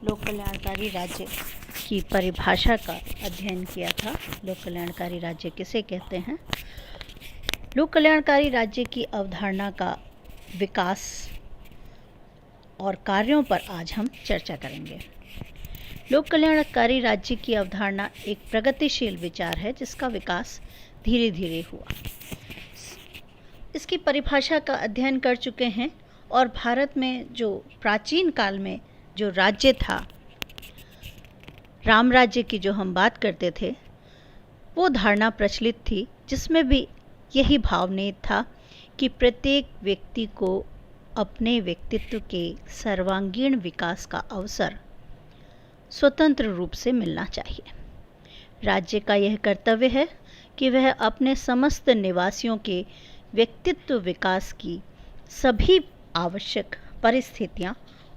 लोक कल्याणकारी राज्य की परिभाषा का अध्ययन किया था। लोक कल्याणकारी राज्य किसे कहते हैं? लोक कल्याणकारी राज्य की अवधारणा का विकास और कार्यों पर आज हम चर्चा करेंगे। लोक कल्याणकारी राज्य की अवधारणा एक प्रगतिशील विचार है जिसका विकास धीरे धीरे हुआ। इसकी परिभाषा का अध्ययन कर चुके हैं और भारत में जो प्राचीन काल में जो राज्य था, राम राज्य की जो हम बात करते थे, वो धारणा प्रचलित थी जिसमें भी यही भाव निहित था कि प्रत्येक व्यक्ति को अपने व्यक्तित्व के सर्वांगीण विकास का अवसर स्वतंत्र रूप से मिलना चाहिए। राज्य का यह कर्तव्य है कि वह अपने समस्त निवासियों के व्यक्तित्व विकास की सभी आवश्यक परिस्थितियां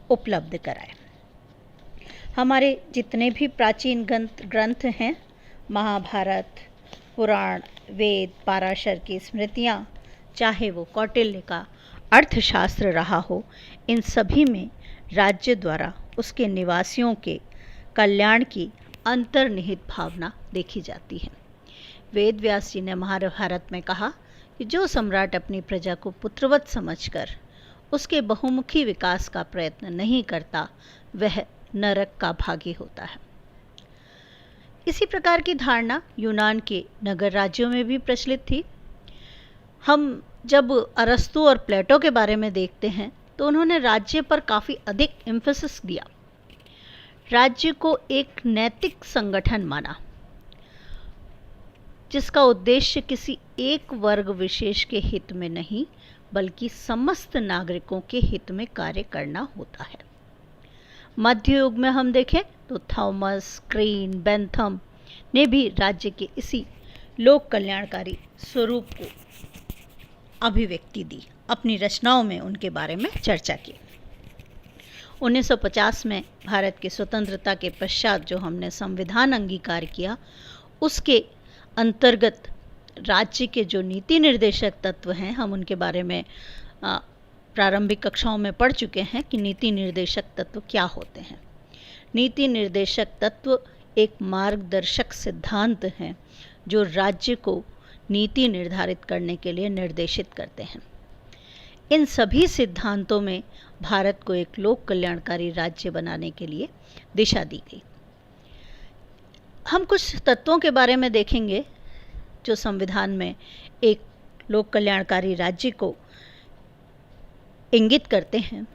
उपलब्ध कराए। हमारे जितने भी प्राचीन ग्रंथ हैं, महाभारत, पुराण, वेद, पाराशर की स्मृतियां, चाहे वो कौटिल्य का अर्थशास्त्र रहा हो, इन सभी में राज्य द्वारा उसके निवासियों के कल्याण की अंतर्निहित भावना देखी जाती है। वेद व्यास जी ने महाभारत में कहा कि जो सम्राट अपनी प्रजा को पुत्रवत समझकर उसके बहुमुखी विकास का प्रयत्न नहीं करता, वह नरक का भागी होता है। इसी प्रकार की धारणा यूनान के नगर राज्यों में भी प्रचलित थी। हम जब अरस्तु और प्लेटो के बारे में देखते हैं तो उन्होंने राज्य पर काफ़ी अधिक एम्फेसिस दिया। राज्य को एक नैतिक संगठन माना जिसका उद्देश्य किसी एक वर्ग विशेष के हित में नहीं बल्कि समस्त नागरिकों के हित में कार्य करना होता है। मध्य युग में हम देखें तो थॉमस क्रीन बेंथम ने भी राज्य के इसी लोक कल्याणकारी स्वरूप को अभिव्यक्ति दी, अपनी रचनाओं में उनके बारे में चर्चा की। 1950 में भारत की स्वतंत्रता के पश्चात जो हमने संविधान अंगीकार किया, उसके अंतर्गत राज्य के जो नीति निर्देशक तत्व हैं, हम उनके बारे में प्रारंभिक कक्षाओं में पढ़ चुके हैं कि नीति निर्देशक तत्व क्या होते हैं। नीति निर्देशक तत्व एक मार्गदर्शक सिद्धांत हैं जो राज्य को नीति निर्धारित करने के लिए निर्देशित करते हैं। इन सभी सिद्धांतों में भारत को एक लोक कल्याणकारी राज्य बनाने के लिए दिशा दी गई। हम कुछ तत्वों के बारे में देखेंगे जो संविधान में एक लोक कल्याणकारी राज्य को इंगित करते हैं,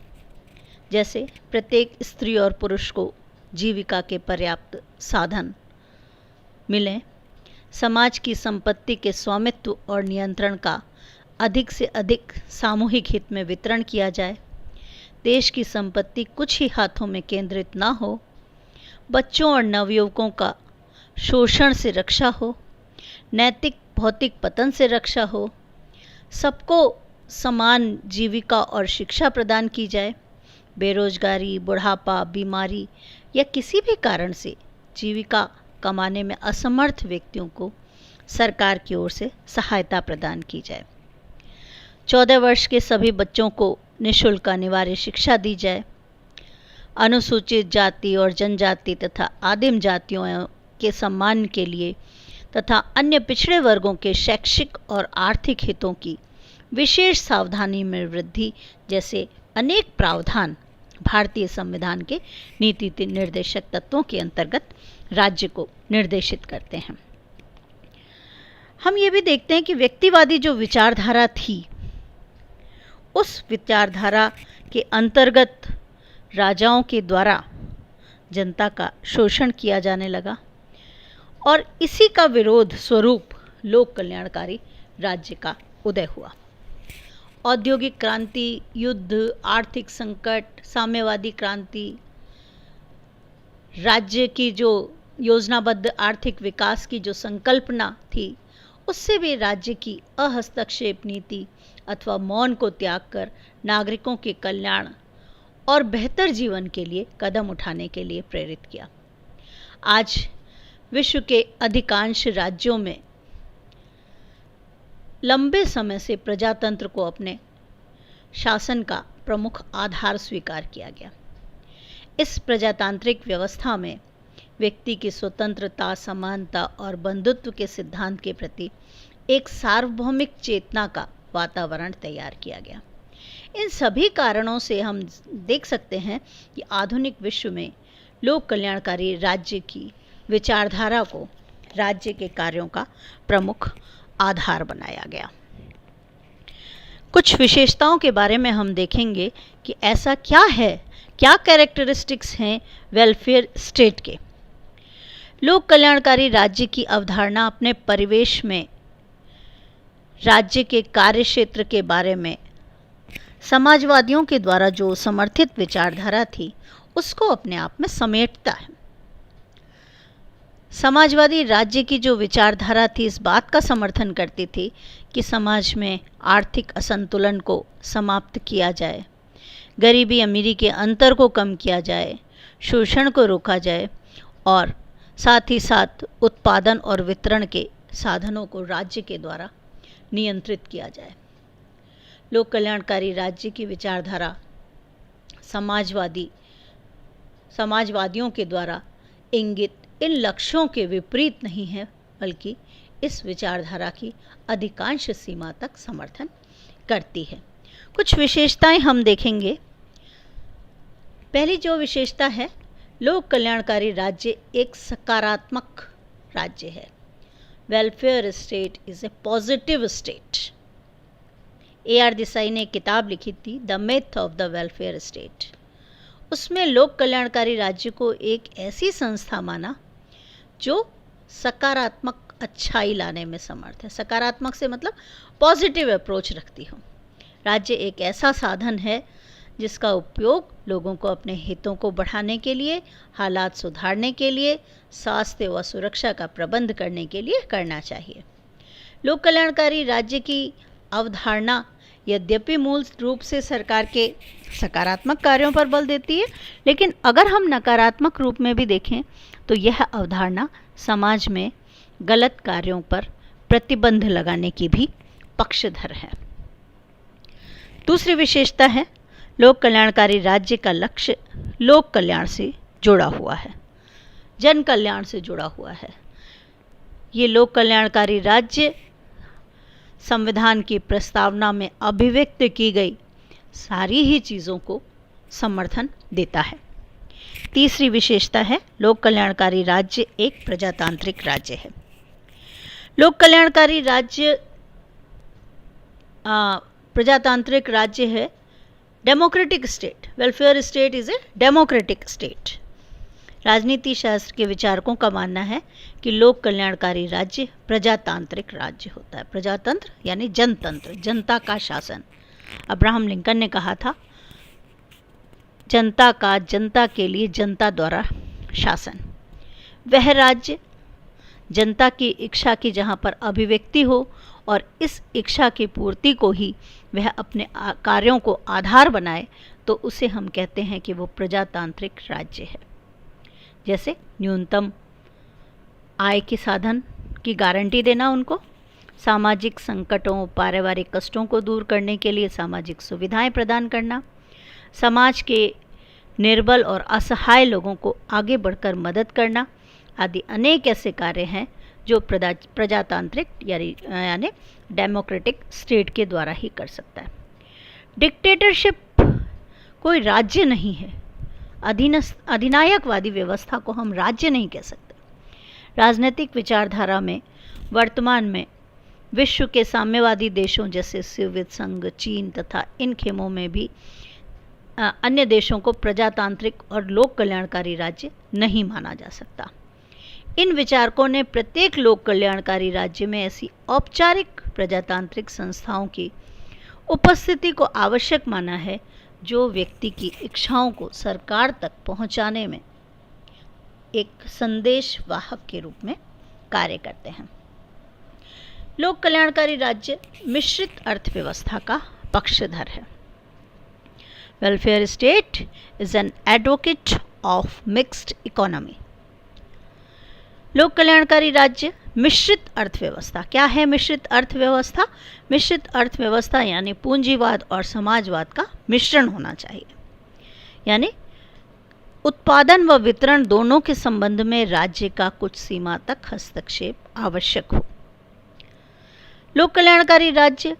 जैसे प्रत्येक स्त्री और पुरुष को जीविका के पर्याप्त साधन मिलें, समाज की संपत्ति के स्वामित्व और नियंत्रण का अधिक से अधिक सामूहिक हित में वितरण किया जाए, देश की संपत्ति कुछ ही हाथों में केंद्रित ना हो, बच्चों और नवयुवकों का शोषण से रक्षा हो, नैतिक भौतिक पतन से रक्षा हो, सबको समान जीविका और शिक्षा प्रदान की जाए, बेरोजगारी, बुढ़ापा, बीमारी या किसी भी कारण से जीविका कमाने में असमर्थ व्यक्तियों को सरकार की ओर से सहायता प्रदान की जाए, 14 वर्ष के सभी बच्चों को निःशुल्क अनिवार्य शिक्षा दी जाए, अनुसूचित जाति और जनजाति तथा आदिम जातियों के सम्मान के लिए तथा अन्य पिछड़े वर्गों के शैक्षिक और आर्थिक हितों की विशेष सावधानी में वृद्धि जैसे अनेक प्रावधान भारतीय संविधान के नीति निर्देशक तत्वों के अंतर्गत राज्य को निर्देशित करते हैं। हम ये भी देखते हैं कि व्यक्तिवादी जो विचारधारा थी, उस विचारधारा के अंतर्गत राजाओं के द्वारा जनता का शोषण किया जाने लगा और इसी का विरोध स्वरूप लोक कल्याणकारी राज्य का उदय हुआ। औद्योगिक क्रांति, युद्ध, आर्थिक संकट, साम्यवादी क्रांति, राज्य की जो योजनाबद्ध आर्थिक विकास की जो संकल्पना थी, उससे भी राज्य की अहस्तक्षेप नीति अथवा मौन को त्याग कर नागरिकों के कल्याण और बेहतर जीवन के लिए कदम उठाने के लिए प्रेरित किया। आज विश्व के अधिकांश राज्यों में लंबे समय से प्रजातंत्र को अपने शासन का प्रमुख आधार स्वीकार किया गया। इस प्रजातांत्रिक व्यवस्था में व्यक्ति की स्वतंत्रता, समानता और बंधुत्व के सिद्धांत के प्रति एक सार्वभौमिक चेतना का वातावरण तैयार किया गया। इन सभी कारणों से हम देख सकते हैं कि आधुनिक विश्व में लोक कल्याणकारी राज्य की विचारधारा को राज्य के कार्यों का प्रमुख आधार बनाया गया। कुछ विशेषताओं के बारे में हम देखेंगे कि ऐसा क्या है, क्या कैरेक्टरिस्टिक्स हैं वेलफेयर स्टेट के। लोक कल्याणकारी राज्य की अवधारणा अपने परिवेश में राज्य के कार्यक्षेत्र के बारे में समाजवादियों के द्वारा जो समर्थित विचारधारा थी उसको अपने आप में समेटता है। समाजवादी राज्य की जो विचारधारा थी इस बात का समर्थन करती थी कि समाज में आर्थिक असंतुलन को समाप्त किया जाए, गरीबी अमीरी के अंतर को कम किया जाए, शोषण को रोका जाए और साथ ही साथ उत्पादन और वितरण के साधनों को राज्य के द्वारा नियंत्रित किया जाए। लोक कल्याणकारी राज्य की विचारधारा समाजवादियों के द्वारा इंगित इन लक्ष्यों के विपरीत नहीं है, बल्कि इस विचारधारा की अधिकांश सीमा तक समर्थन करती है। कुछ विशेषताएं हम देखेंगे। पहली जो विशेषता है, लोक कल्याणकारी राज्य एक सकारात्मक राज्य है। Welfare state is a positive state. A.R. Desai ने एक किताब लिखी थी the myth of the welfare state. उसमें लोक कल्याणकारी राज्य को एक ऐसी संस्था माना जो सकारात्मक अच्छाई लाने में समर्थ है। सकारात्मक से मतलब पॉजिटिव अप्रोच रखती हो। राज्य एक ऐसा साधन है जिसका उपयोग लोगों को अपने हितों को बढ़ाने के लिए, हालात सुधारने के लिए, स्वास्थ्य व सुरक्षा का प्रबंध करने के लिए करना चाहिए। लोक कल्याणकारी राज्य की अवधारणा यद्यपि मूल रूप से सरकार के सकारात्मक कार्यों पर बल देती है, लेकिन अगर हम नकारात्मक रूप में भी देखें तो यह अवधारणा समाज में गलत कार्यों पर प्रतिबंध लगाने की भी पक्षधर है। दूसरी विशेषता है, लोक कल्याणकारी राज्य का लक्ष्य लोक कल्याण से जुड़ा हुआ है, जन कल्याण से जुड़ा हुआ है। ये लोक कल्याणकारी राज्य संविधान की प्रस्तावना में अभिव्यक्त की गई सारी ही चीज़ों को समर्थन देता है। तीसरी विशेषता है, लोक कल्याणकारी राज्य एक प्रजातांत्रिक राज्य है। लोक कल्याणकारी राज्य प्रजातांत्रिक राज्य है, democratic state. Welfare state is a democratic state. राजनीति शास्त्र के विचारकों का मानना है कि लोक कल्याणकारी राज्य प्रजातांत्रिक राज्य होता है। प्रजातंत्र यानी जनतंत्र, जनता का शासन। अब्राहम लिंकन ने कहा था, जनता का, जनता के लिए, जनता द्वारा शासन। वह राज्य जनता की इच्छा की जहाँ पर अभिव्यक्ति हो और इस इच्छा की पूर्ति को ही वह अपने कार्यों को आधार बनाए, तो उसे हम कहते हैं कि वो प्रजातांत्रिक राज्य है। जैसे न्यूनतम आय के साधन की गारंटी देना उनको, सामाजिक संकटों, पारिवारिक कष्टों को दूर करने के लिए सामाजिक सुविधाएं प्रदान करना, समाज के निर्बल और असहाय लोगों को आगे बढ़कर मदद करना आदि अनेक ऐसे कार्य हैं जो प्रजातांत्रिक यानी डेमोक्रेटिक स्टेट के द्वारा ही कर सकता है। डिक्टेटरशिप कोई राज्य नहीं है। अधिनायकवादी व्यवस्था को हम राज्य नहीं कह सकते। राजनीतिक विचारधारा में वर्तमान में विश्व के साम्यवादी देशों जैसे सोवियत संघ, चीन तथा इन खेमों में भी अन्य देशों को प्रजातांत्रिक और लोक कल्याणकारी राज्य नहीं माना जा सकता। इन विचारकों ने प्रत्येक लोक कल्याणकारी राज्य में ऐसी औपचारिक प्रजातांत्रिक संस्थाओं की उपस्थिति को आवश्यक माना है जो व्यक्ति की इच्छाओं को सरकार तक पहुंचाने में एक संदेश वाहक के रूप में कार्य करते हैं। लोक कल्याणकारी राज्य मिश्रित अर्थव्यवस्था का पक्षधर है। Welfare state is an advocate of mixed economy. लोक कल्याणकारी राज्य मिश्रित अर्थव्यवस्था। क्या है मिश्रित अर्थव्यवस्था? मिश्रित अर्थव्यवस्था यानी पूंजीवाद और समाजवाद का मिश्रण होना चाहिए। यानी उत्पादन व वितरण दोनों के संबंध में राज्य का कुछ सीमा तक हस्तक्षेप आवश्यक हो। लोक कल्याणकारी राज्य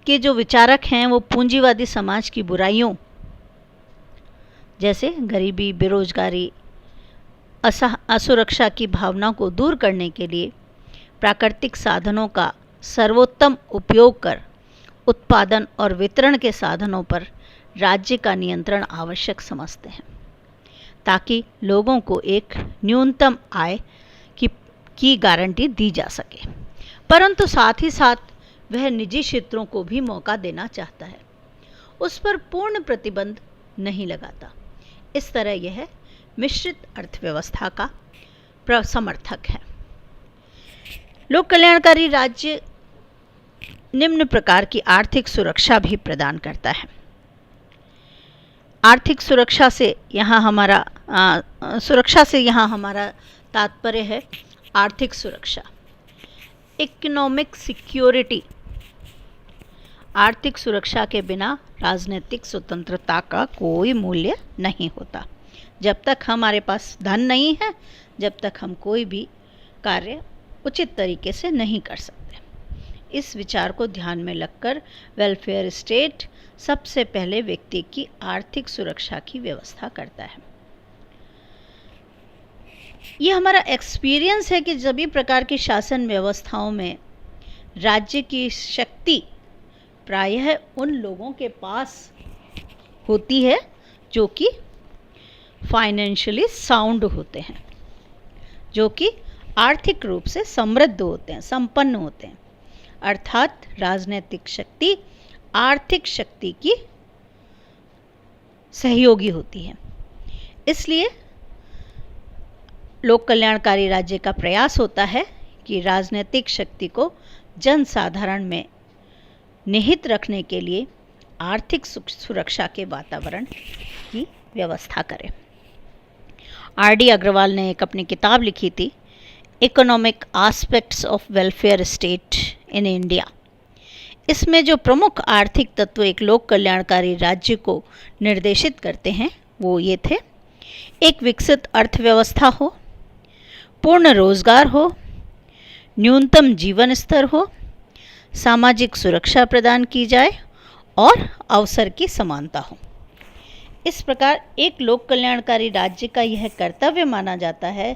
के जो विचारक हैं वो पूंजीवादी समाज की बुराइयों जैसे गरीबी, बेरोजगारी, असुरक्षा की भावना को दूर करने के लिए प्राकृतिक साधनों का सर्वोत्तम उपयोग कर उत्पादन और वितरण के साधनों पर राज्य का नियंत्रण आवश्यक समझते हैं, ताकि लोगों को एक न्यूनतम आय की गारंटी दी जा सके, परंतु साथ ही साथ वह निजी क्षेत्रों को भी मौका देना चाहता है, उस पर पूर्ण प्रतिबंध नहीं लगाता। इस तरह यह मिश्रित अर्थव्यवस्था का समर्थक है। लोक कल्याणकारी राज्य निम्न प्रकार की आर्थिक सुरक्षा भी प्रदान करता है। आर्थिक सुरक्षा से यहाँ हमारा तात्पर्य है आर्थिक सुरक्षा, इकोनॉमिक सिक्योरिटी। आर्थिक सुरक्षा के बिना राजनीतिक स्वतंत्रता का कोई मूल्य नहीं होता। जब तक हमारे पास धन नहीं है, जब तक हम कोई भी कार्य उचित तरीके से नहीं कर सकते। इस विचार को ध्यान में रखकर वेलफेयर स्टेट सबसे पहले व्यक्ति की आर्थिक सुरक्षा की व्यवस्था करता है। ये हमारा एक्सपीरियंस है कि सभी प्रकार की शासन व्यवस्थाओं में राज्य की शक्ति प्रायः उन लोगों के पास होती है जो कि फाइनेंशियली साउंड होते हैं, जो कि आर्थिक रूप से समृद्ध होते हैं, संपन्न होते हैं। अर्थात राजनीतिक शक्ति आर्थिक शक्ति की सहयोगी होती है। इसलिए लोक कल्याणकारी राज्य का प्रयास होता है कि राजनीतिक शक्ति को जनसाधारण में निहित रखने के लिए आर्थिक सुरक्षा के वातावरण की व्यवस्था करें। आर.डी. अग्रवाल ने एक अपनी किताब लिखी थी, economic aspects of welfare state in India. इसमें जो प्रमुख आर्थिक तत्व एक लोक कल्याणकारी राज्य को निर्देशित करते हैं वो ये थे: एक विकसित अर्थव्यवस्था हो, पूर्ण रोजगार हो, न्यूनतम जीवन स्तर हो, सामाजिक सुरक्षा प्रदान की जाए और अवसर की समानता हो। इस प्रकार एक लोक कल्याणकारी राज्य का यह कर्तव्य माना जाता है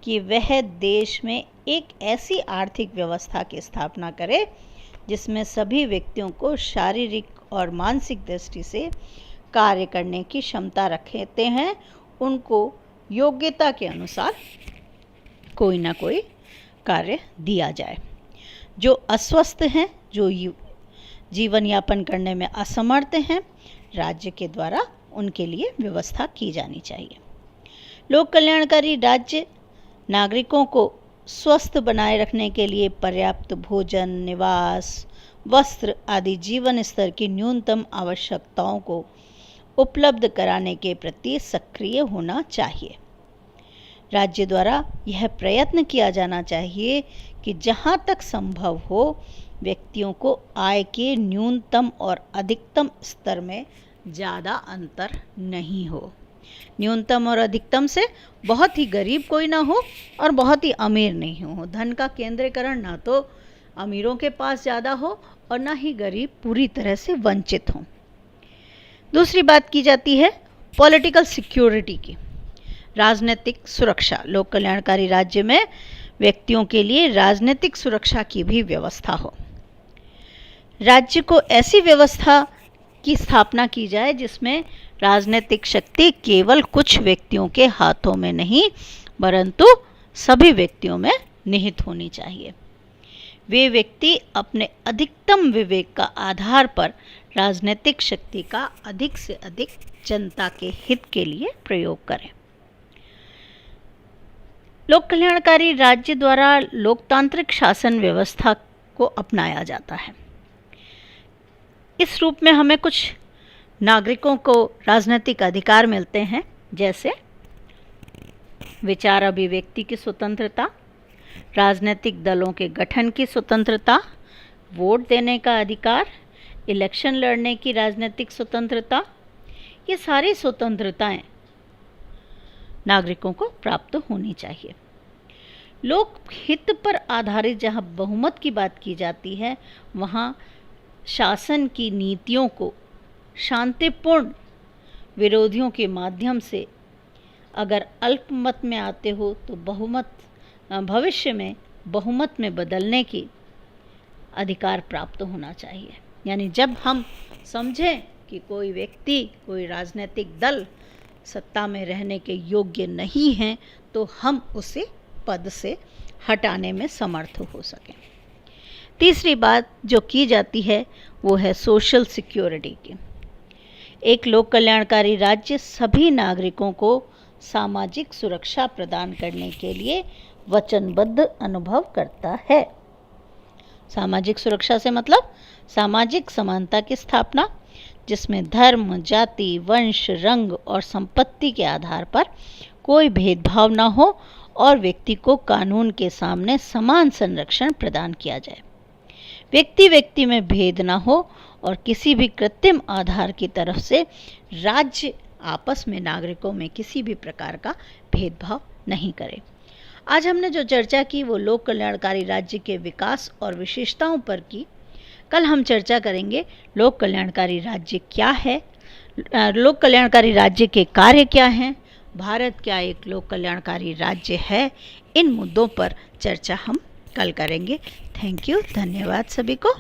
कि वह देश में एक ऐसी आर्थिक व्यवस्था की स्थापना करे जिसमें सभी व्यक्तियों को शारीरिक और मानसिक दृष्टि से कार्य करने की क्षमता रखते हैं, उनको योग्यता के अनुसार कोई ना कोई कार्य दिया जाए। जो अस्वस्थ हैं, जो जीवन यापन करने में असमर्थ हैं, राज्य के द्वारा उनके लिए व्यवस्था की जानी चाहिए। लोक कल्याणकारी राज्य नागरिकों को स्वस्थ बनाए रखने के लिए पर्याप्त भोजन, निवास, वस्त्र आदि जीवन स्तर की न्यूनतम आवश्यकताओं को उपलब्ध कराने के प्रति सक्रिय होना चाहिए। राज्य द्वारा यह प्रयत्न किया जाना चाहिए कि जहाँ तक संभव हो व्यक्तियों को आय के न्यूनतम और अधिकतम स्तर में ज़्यादा अंतर नहीं हो। न्यूनतम और अधिकतम से बहुत ही गरीब कोई ना हो और बहुत ही अमीर नहीं हो। धन का केंद्रीकरण ना तो अमीरों के पास ज़्यादा हो और ना ही गरीब पूरी तरह से वंचित हों। दूसरी बात की जाती है पॉलिटिकल सिक्योरिटी की, राजनीतिक सुरक्षा। लोक कल्याणकारी राज्य में व्यक्तियों के लिए राजनीतिक सुरक्षा की भी व्यवस्था हो। राज्य को ऐसी व्यवस्था की स्थापना की जाए जिसमें राजनीतिक शक्ति केवल कुछ व्यक्तियों के हाथों में नहीं परंतु सभी व्यक्तियों में निहित होनी चाहिए। वे व्यक्ति अपने अधिकतम विवेक का आधार पर राजनीतिक शक्ति का अधिक से अधिक जनता के हित के लिए प्रयोग करें। लोक कल्याणकारी राज्य द्वारा लोकतांत्रिक शासन व्यवस्था को अपनाया जाता है। इस रूप में हमें कुछ नागरिकों को राजनीतिक अधिकार मिलते हैं, जैसे विचार अभिव्यक्ति की स्वतंत्रता, राजनीतिक दलों के गठन की स्वतंत्रता, वोट देने का अधिकार, इलेक्शन लड़ने की राजनीतिक स्वतंत्रता। ये सारी स्वतंत्रताएं नागरिकों को प्राप्त होनी चाहिए। लोकहित पर आधारित जहाँ बहुमत की बात की जाती है, वहाँ शासन की नीतियों को शांतिपूर्ण विरोधियों के माध्यम से अगर अल्पमत में आते हो तो भविष्य में बहुमत में बदलने की अधिकार प्राप्त होना चाहिए। यानी जब हम समझें कि कोई व्यक्ति, कोई राजनीतिक दल सत्ता में रहने के योग्य नहीं हैं, तो हम उसे पद से हटाने में समर्थ हो सकें। तीसरी बात जो की जाती है वो है सोशल सिक्योरिटी की। एक लोक कल्याणकारी राज्य सभी नागरिकों को सामाजिक सुरक्षा प्रदान करने के लिए वचनबद्ध अनुभव करता है। सामाजिक सुरक्षा से मतलब सामाजिक समानता की स्थापना, जिसमें धर्म, जाति, वंश, रंग और संपत्ति के आधार पर कोई भेदभाव न हो और व्यक्ति को कानून के सामने समान संरक्षण प्रदान किया जाए। व्यक्ति व्यक्ति में भेद न हो और किसी भी कृत्रिम आधार की तरफ से राज्य आपस में नागरिकों में किसी भी प्रकार का भेदभाव नहीं करे। आज हमने जो चर्चा की वो लोक कल्याणकारी राज्य के विकास और विशेषताओं पर की। कल हम चर्चा करेंगे लोक कल्याणकारी राज्य क्या है, लोक कल्याणकारी राज्य के कार्य क्या हैं, भारत क्या एक लोक कल्याणकारी राज्य है। इन मुद्दों पर चर्चा हम कल करेंगे। थैंक यू, धन्यवाद सभी को।